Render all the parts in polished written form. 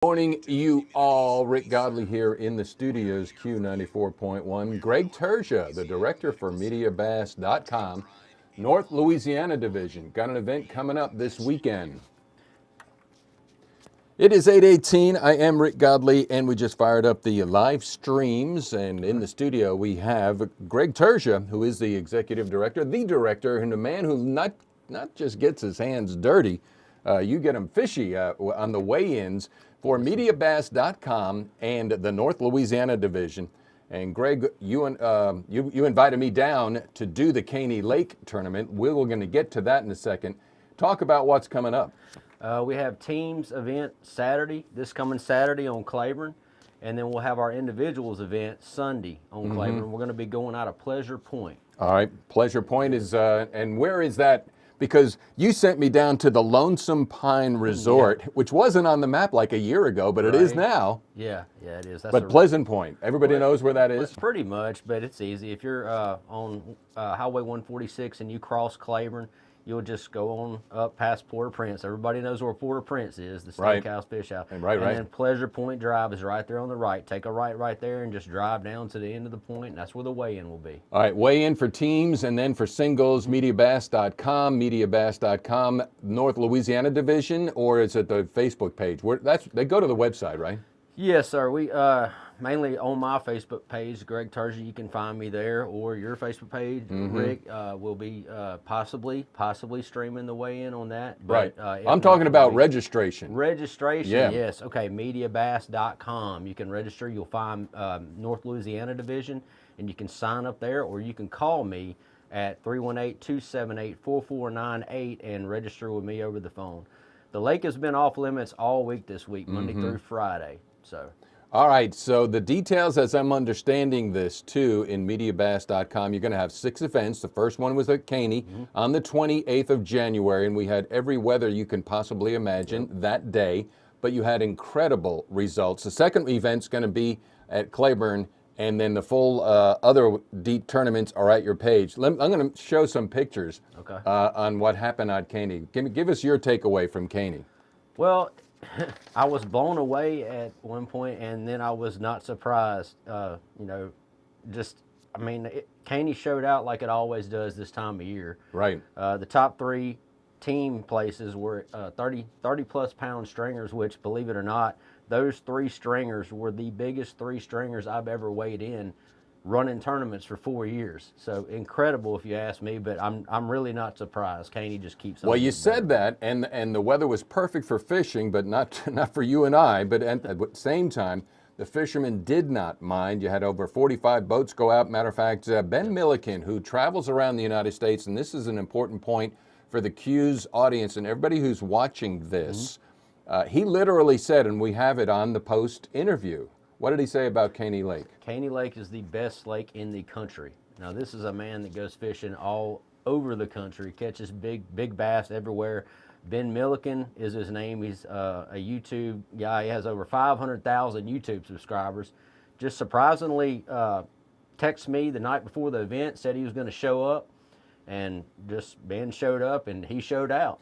Morning, you all. Rick Godley here in the studios, Q94.1. Greg Terzia, the director for MediaBass.com, North Louisiana Division. Got an event coming up this weekend. It is 8:18. I am Rick Godley, and we just fired up the live streams. And in the studio, we have Greg Terzia, who is the executive director, and the man who not just gets his hands dirty, you get him fishy on the weigh-ins for MediaBass.com and the North Louisiana Division. And Greg, you invited me down to do the Caney Lake tournament. We're going to get to that in a second. Talk about what's coming up. We have teams event Saturday, this coming Saturday on Claiborne, and then we'll have our individuals event Sunday on Claiborne. We're going to be going out of Pleasure Point. All right, Pleasure Point is, and where is that? Because you sent me down to the Lonesome Pine Resort, which wasn't on the map like a year ago, but it is now. Yeah, it is. That's but Pleasant Point, everybody knows where that is? Pretty much, but it's easy. If you're on Highway 146 and you cross Claiborne, you'll just go on up past Port-au-Prince. Everybody knows where Port-au-Prince is, the steakhouse, fish house. And then Pleasure Point Drive is right there on the right. Take a right there and just drive down to the end of the point, and that's where the weigh-in will be. All right, weigh-in for teams, and then for singles, MediaBass.com, North Louisiana Division, or is it the Facebook page? They go to the website, right? Yes, sir. We mainly on my Facebook page, Greg Terzia. You can find me there, or your Facebook page, Rick. Will be possibly streaming the weigh-in on that. But, right. I'm talking about registration. Registration, yes. Okay, MediaBass.com. You can register. You'll find North Louisiana Division, and you can sign up there, or you can call me at 318-278-4498 and register with me over the phone. The lake has been off limits all week this week, Monday through Friday. So, all right, so the details, as I'm understanding this too, in MediaBass.com, you're going to have 6 events. The first one was at Caney on the 28th of January, and we had every weather you can possibly imagine that day, but you had incredible results. The second event's going to be at Claiborne, and then the full other deep tournaments are at your page. I'm going to show some pictures on what happened at Caney. Give us your takeaway from Caney. Well, I was blown away at one point, and then I was not surprised. Caney showed out like it always does this time of year. Right. The top 3 team places were 30-plus pound stringers, which, believe it or not, those 3 stringers were the biggest 3 stringers I've ever weighed in running tournaments for 4 years. So incredible, if you ask me, but I'm really not surprised. Caney just keeps on. Well, you said that, and the weather was perfect for fishing, but not for you and I. But at the same time, the fishermen did not mind. You had over 45 boats go out. Matter of fact, Ben Milliken, who travels around the United States, and this is an important point for the Q's audience and everybody who's watching this, he literally said, and we have it on the post interview, what did he say about Caney Lake? Caney Lake is the best lake in the country. Now, this is a man that goes fishing all over the country, catches big bass everywhere. Ben Milliken is his name. He's a YouTube guy. He has over 500,000 YouTube subscribers. Just surprisingly texted me the night before the event, said he was going to show up. And just Ben showed up, and he showed out.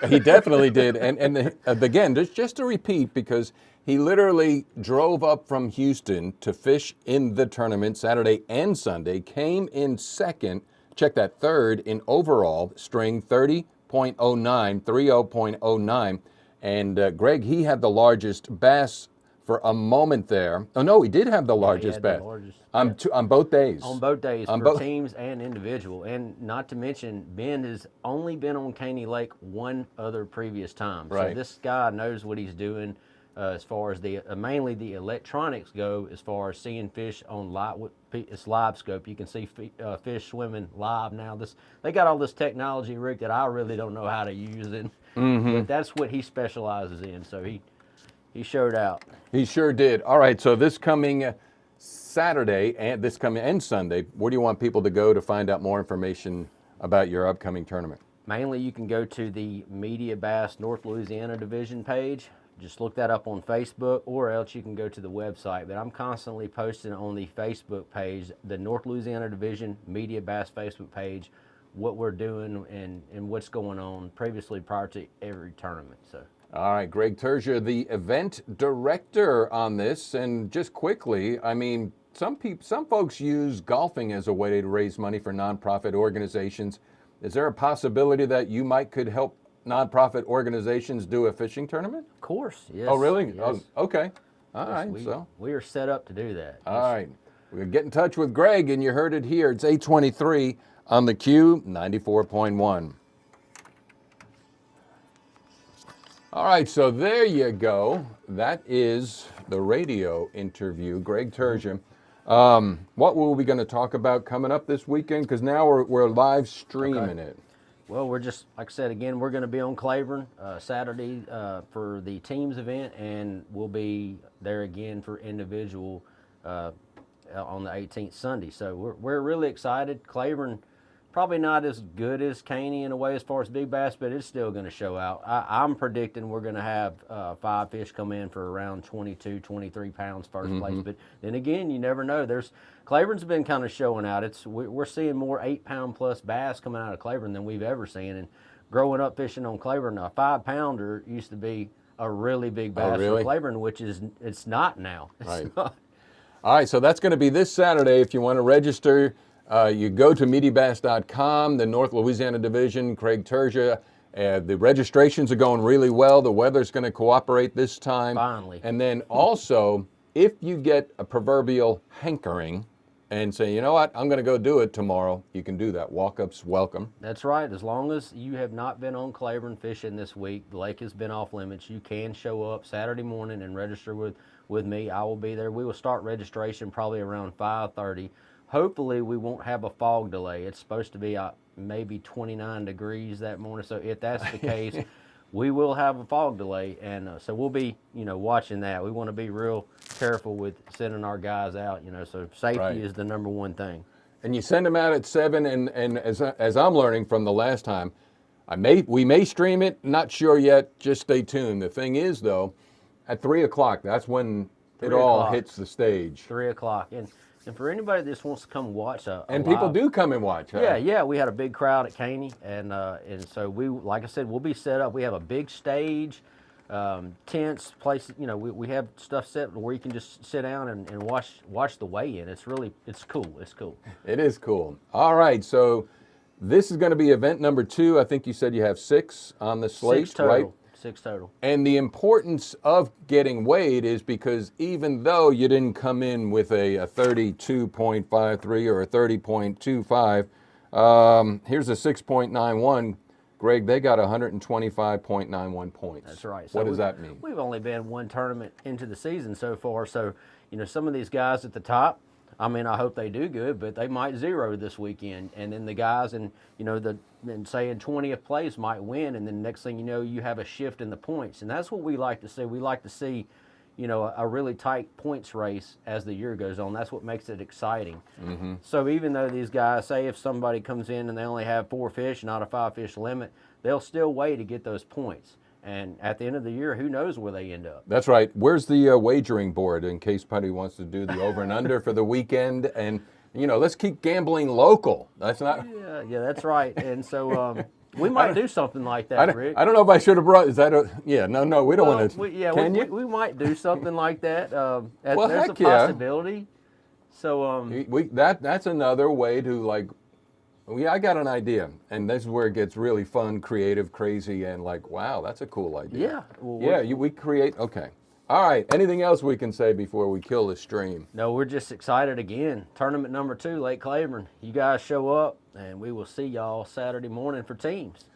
He definitely did. And again, just to repeat, because he literally drove up from Houston to fish in the tournament Saturday and Sunday, came in second, check that, third in overall, string 30.09. And Greg, he had the largest bass for a moment there. Oh, no, he did have the largest bass. On both days. On both days, for teams and individual. And not to mention, Ben has only been on Caney Lake one other previous time. Right. So this guy knows what he's doing as far as mainly the electronics go, as far as seeing fish on it's live scope. You can see fish swimming live now. They got all this technology, Rick, that I really don't know how to use it. But that's what he specializes in. So he showed out. He sure did. All right, so this coming Saturday and Sunday, where do you want people to go to find out more information about your upcoming tournament? Mainly, you can go to the Media Bass North Louisiana Division page. Just look that up on Facebook, or else you can go to the website. But I'm constantly posting on the Facebook page, the North Louisiana Division Media Bass Facebook page, what we're doing and what's going on previously prior to every tournament. So All right, Greg Terzia, the event director on this, and just quickly, I mean, some folks use golfing as a way to raise money for nonprofit organizations. Is there a possibility that you could help nonprofit organizations do a fishing tournament? Of course, yes. Oh, really? Yes. Oh, okay. All Yes, right. we are set up to do that. All right. We'll get in touch with Greg, and you heard it here. It's 8:23 on the Q 94.1. All right, so there you go. That is the radio interview. Greg Terzia. What were we going to talk about coming up this weekend? Because now we're live streaming it. Well, we're just, like I said, again, we're going to be on Claiborne Saturday for the teams event, and we'll be there again for individual on the 18th Sunday. So we're really excited. Claiborne, probably not as good as Caney in a way as far as big bass, but it's still going to show out. I'm predicting we're going to have 5 fish come in for around 22, 23 pounds first place. But then again, you never know. Claiborne's been kind of showing out. We're seeing more 8-pound plus bass coming out of Claiborne than we've ever seen. And growing up fishing on Claiborne, a 5-pounder used to be a really big bass for Claiborne, which it's not now. It's not. All right, so that's going to be this Saturday. If you want to register, you go to meatybass.com, the North Louisiana Division, Greg Terzia. The registrations are going really well. The weather's going to cooperate this time. Finally. And then also, if you get a proverbial hankering and say, you know what, I'm going to go do it tomorrow, you can do that. Walk-ups welcome. That's right. As long as you have not been on Claiborne fishing this week, the lake has been off limits, you can show up Saturday morning and register with me. I will be there. We will start registration probably around 5:30. Hopefully we won't have a fog delay. It's supposed to be maybe 29 degrees that morning. So if that's the case, we will have a fog delay. And so we'll be, watching that. We want to be real careful with sending our guys out, so safety is the number one thing. And you send them out at 7, and as I'm learning from the last time, we may stream it, not sure yet, just stay tuned. The thing is, though, at 3 o'clock, that's when it all hits the stage. 3 o'clock. And for anybody that just wants to come watch and people do come and watch. Huh? Yeah. We had a big crowd at Caney, and so like I said, we'll be set up. We have a big stage, tents, places. We have stuff set where you can just sit down and watch the weigh-in. It's cool. It's cool. It is cool. All right, so this is going to be event number 2. I think you said you have 6 on the slate, 6 total. right? 6 total. And the importance of getting weighed is because even though you didn't come in with a 32.53 or a 30.25, here's a 6.91. Greg, they got 125.91 points. That's right. So what does that mean? We've only been one tournament into the season so far, so some of these guys at the top, I hope they do good, but they might zero this weekend. And then the guys in, say in 20th place might win, and then next thing you know, you have a shift in the points. And that's what we like to see. We like to see, a really tight points race as the year goes on. That's what makes it exciting. So even though these guys, say if somebody comes in and they only have 4 fish, not a 5-fish limit, they'll still weigh to get those points. And at the end of the year, who knows where they end up. That's right. Where's the wagering board in case Putty wants to do the over and under for the weekend? And, let's keep gambling local. That's not... Yeah, that's right. And so we might do something like that, Rick. I don't know if I should have brought... Is that a... Yeah, no, we don't want to... We might do something like that. There's a possibility. So... that's another way to, I got an idea, and this is where it gets really fun, creative, crazy, and wow, that's a cool idea. Yeah. We create, okay. All right, anything else we can say before we kill the stream? No, we're just excited again. Tournament number 2, Lake Claiborne. You guys show up, and we will see y'all Saturday morning for teams.